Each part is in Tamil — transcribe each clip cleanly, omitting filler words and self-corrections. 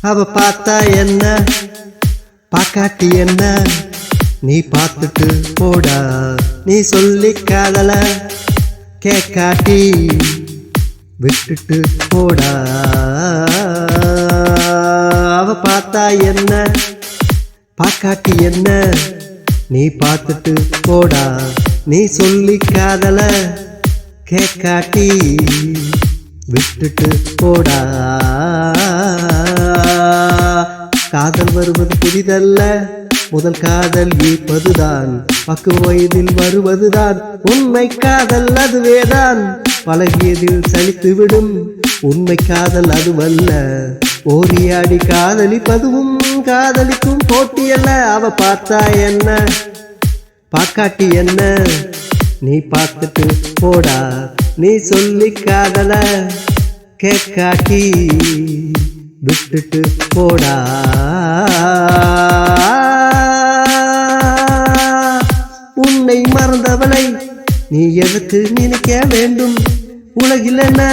அவ பார்த்தா என்ன பாக்காட்டி என்ன நீ பார்த்துட்டு போடா நீ சொல்லி காதல கேக்காட்டி விட்டுட்டு போடா அவ பார்த்தா என்ன பாக்காட்டி என்ன நீ பார்த்துட்டு போடா நீ சொல்லி காதல கேக்காட்டி விட்டுட்டு போடா காதல் வருவது புதிதல்ல முதல் காதல் ஈர்ப்பதுதான் பக்குவ வயதில் வருவதுதான் உண்மை காதல் அதுவேதான் பழகியதில் சலித்துவிடும் உண்மை காதல் அதுவல்ல ஓரியாடி காதலிப்பதுவும் காதலிக்கும் போட்டியல்ல அவ பார்த்தா என்ன பாக்காட்டி என்ன நீ பார்த்துட்டு போடா நீ சொல்லி காதல கேக்காட்டி விட்டுட்டு போடா உன்னை மறந்தவளை நீ எதற்கு நினைக்க வேண்டும் உலகில் என்ன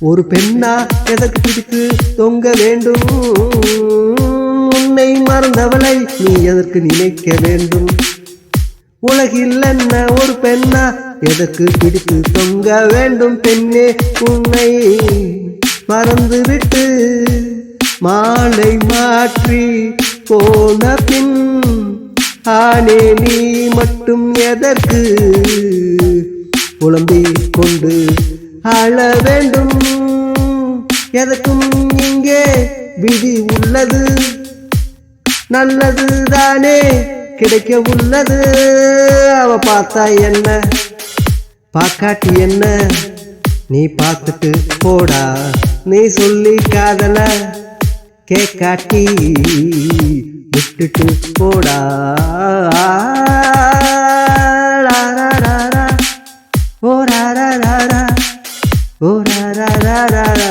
ஒரு பெண்ணா எதற்கு பிடித்து தொங்க வேண்டும் உன்னை மறந்தவளை நீ எதற்கு நினைக்க வேண்டும் உலகில் என்ன ஒரு பெண்ணா எதற்கு பிடித்து தொங்க வேண்டும் பெண்ணே உன்னை மறந்துவிட்டு மாலை மாற்றி போன பின் ஆனே நீ மட்டும் எதற்கு புலம்பிக் கொண்டு அழ வேண்டும் எதற்கும் இங்கே விதி உள்ளது நல்லது தானே கிடைக்க உள்ளது அவ பார்த்தா என்ன பாக்காட்டி என்ன நீ பார்த்துட்டு போடா நீ சொல்லி காதல கேக்காட்டி விட்டுட்டு போடா ஓ ரா ரா ரா ரா ஓ ரா ரா ரா ரா